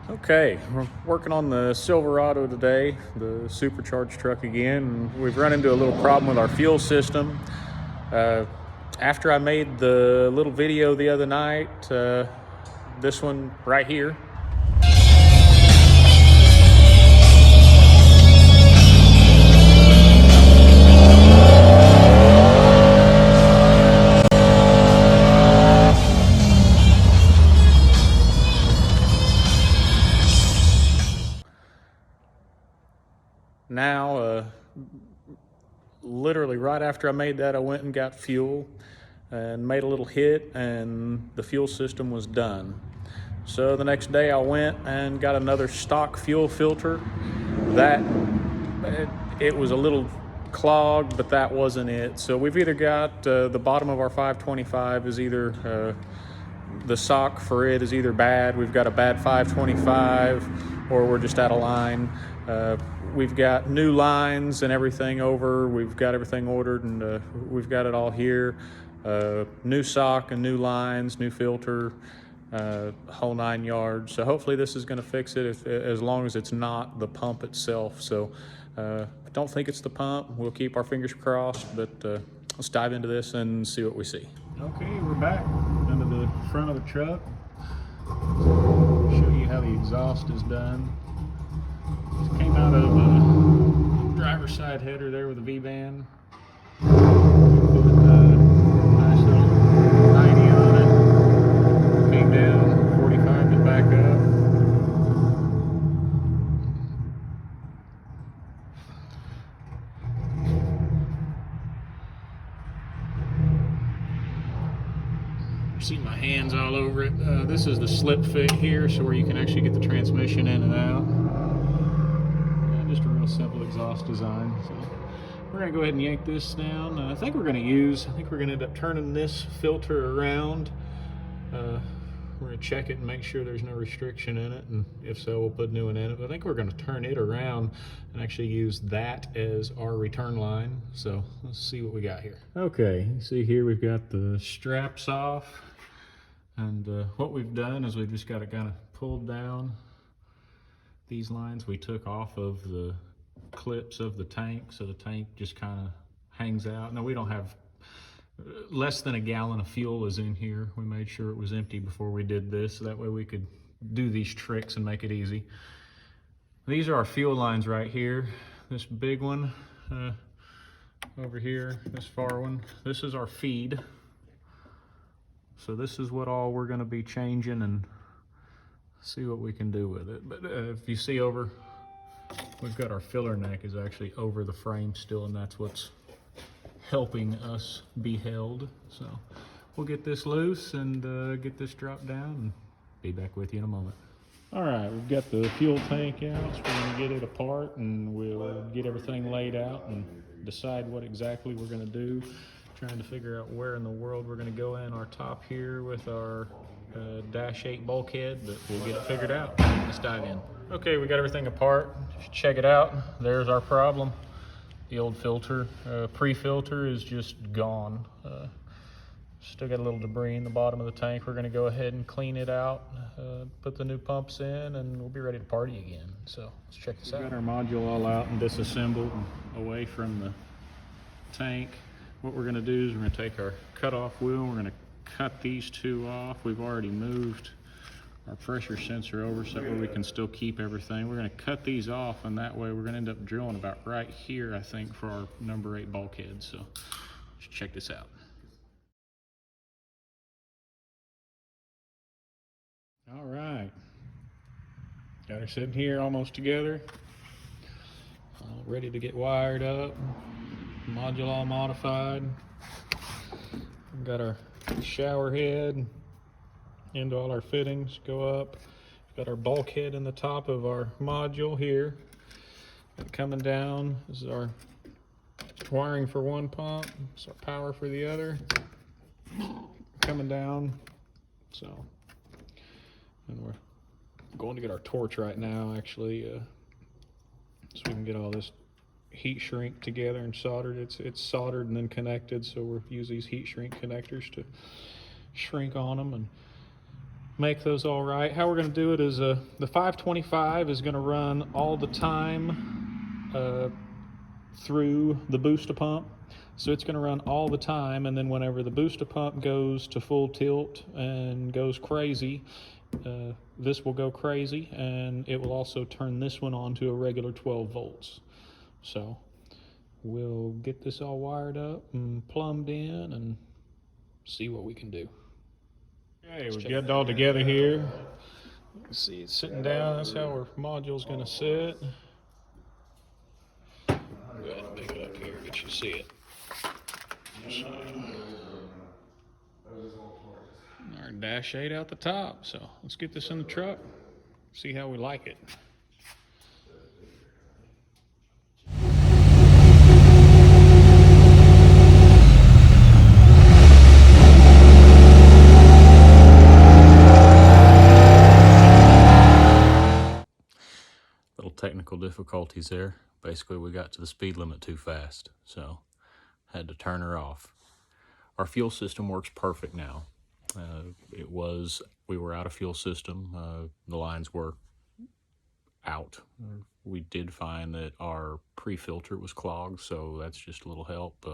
Okay, we're working on the Silverado today, the supercharged truck again. And we've run into a little problem with our fuel system. Uh, After I made the little video the other night, this one right here, now literally right after I made that, I went and got fuel and made a little hit, and the fuel system was done. So the next day I went and got another stock fuel filter. That it was a little clogged, but that wasn't it. So we've either got the bottom of our 525 is either the sock for it is either bad, we've got a bad 525, or we're just out of line. We've got new lines and everything over. We've got everything ordered, and we've got it all here. New sock and new lines, new filter, whole 9 yards. So hopefully this is going to fix it, as long as it's not the pump itself. So I don't think it's the pump. We'll keep our fingers crossed, but let's dive into this and see what we see. Okay, we're back under the front of the truck. Show you how the exhaust is done. Just came out of the driver's side header there with a V-band. Put a nice little 90 on it. Came down, 45 it back up. See my hands all over it. This is the slip fit here, so where you can actually get the transmission in and out. Just a real simple exhaust design. So we're gonna go ahead and yank this down. I think we're gonna end up turning this filter around. We're gonna check it and make sure there's no restriction in it, and if so, we'll put a new one in it. But I think we're gonna turn it around and actually use that as our return line. So let's see what we got here. Okay, you see here we've got the straps off, and what we've done is we've just got it kind of pulled down. These lines we took off of the clips of the tank, so the tank just kind of hangs out. Now we don't have less than a gallon of fuel is in here. We made sure it was empty before we did this, so that way we could do these tricks and make it easy. These are our fuel lines right here. This big one over here, this far one, this is our feed. So this is what all we're going to be changing and see what we can do with it. But if you see over, we've got our filler neck is actually over the frame still, and that's what's helping us be held. So we'll get this loose and get this dropped down and be back with you in a moment. All right, we've got the fuel tank out, so we're going to get it apart and we'll get everything laid out and decide what exactly we're going to do. Trying to figure out where in the world we're going to go in our top here with our Dash 8 bulkhead, but we'll get it figured out. Let's dive in. Okay, we got everything apart. Check it out. There's our problem. The old filter, pre-filter is just gone. Still got a little debris in the bottom of the tank. We're going to go ahead and clean it out, put the new pumps in, and we'll be ready to party again. So let's check this out. We've got our module all out and disassembled and away from the tank. What we're going to do is we're going to take our cutoff wheel. We're going to cut these two off. We've already moved our pressure sensor over so that way we can still keep everything. We're going to cut these off, and that way we're going to end up drilling about right here, I think, for our number 8 bulkhead. So let's check this out. All right, got her sitting here almost together, all ready to get wired up. Module all modified. We've got our shower head into all our fittings, go up. We've got our bulkhead in the top of our module here. And coming down, this is our wiring for one pump, it's our power for the other. Coming down, so, and we're going to get our torch right now, actually, so we can get all this heat shrink together and soldered. It's soldered and then connected, so we'll use these heat shrink connectors to shrink on them. And make those all right. How we're going to do it is the 525 is going to run all the time through the booster pump. So it's going to run all the time, and then whenever the booster pump goes to full tilt and goes crazy, this will go crazy, and it will also turn this one on to a regular 12 volts. So we'll get this all wired up and plumbed in and see what we can do. Okay, we've got it all together here. Let's see, it's sitting down. That's how our module's going to sit. Go ahead and pick it up here, get you to see it. Our dash 8 out the top. So let's get this in the truck, see how we like it. Little technical difficulties there. Basically, we got to the speed limit too fast, so had to turn her off. Our fuel system works perfect now. We were out of fuel system. The lines were out. We did find that our pre-filter was clogged, so that's just a little help.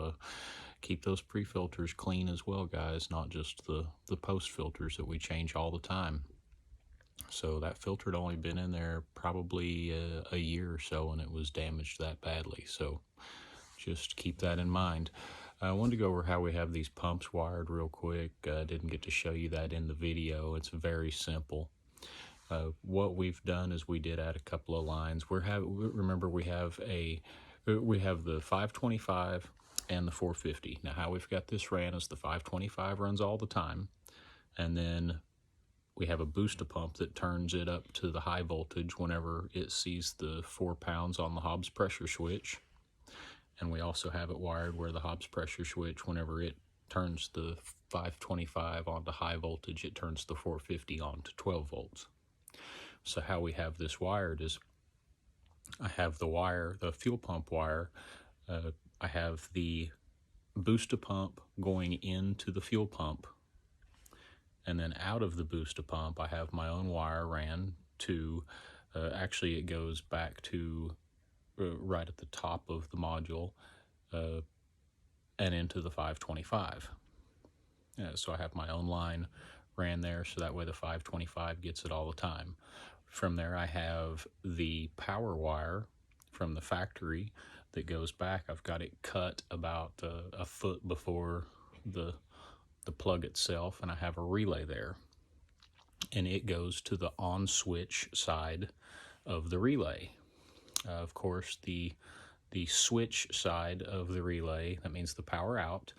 Keep those pre-filters clean as well, guys, not just the post filters that we change all the time. So that filter had only been in there probably a year or so, and it was damaged that badly. So just keep that in mind. I wanted to go over how we have these pumps wired real quick. I didn't get to show you that in the video. It's very simple. What we've done is we did add a couple of lines. Remember, we have the 525 and the 450. Now, how we've got this ran is the 525 runs all the time, and then we have a booster pump that turns it up to the high voltage whenever it sees the 4 pounds on the Hobbs pressure switch. And we also have it wired where the Hobbs pressure switch, whenever it turns the 525 onto high voltage, it turns the 450 on to 12 volts. So how we have this wired is I have the fuel pump wire. I have the booster pump going into the fuel pump. And then out of the booster pump, I have my own wire ran to, actually it goes back to right at the top of the module and into the 525. So I have my own line ran there, so that way the 525 gets it all the time. From there, I have the power wire from the factory that goes back. I've got it cut about a foot before the plug itself, and I have a relay there, and it goes to the on switch side of the relay. Of course, the switch side of the relay, that means the power out,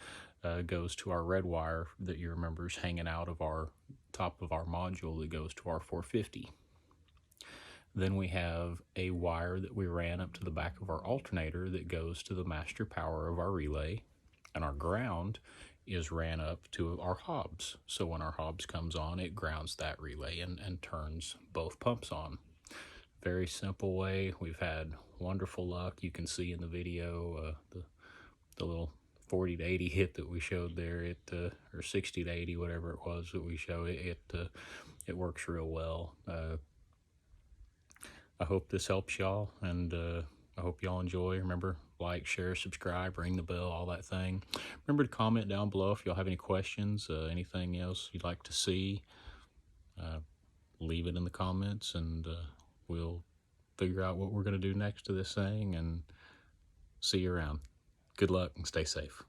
goes to our red wire that you remember is hanging out of our top of our module that goes to our 450. Then we have a wire that we ran up to the back of our alternator that goes to the master power of our relay, and our ground is ran up to our Hobbs. So when our Hobbs comes on, it grounds that relay and turns both pumps on. Very simple way. We've had wonderful luck. You can see in the video the little 40 to 80 hit that we showed there, or 60 to 80, whatever it was that we show. It works real well. I hope this helps y'all, and I hope y'all enjoy. Remember, like, share, subscribe, ring the bell, all that thing. Remember to comment down below if y'all have any questions, anything else you'd like to see. Leave it in the comments, and we'll figure out what we're going to do next to this thing, and see you around. Good luck and stay safe.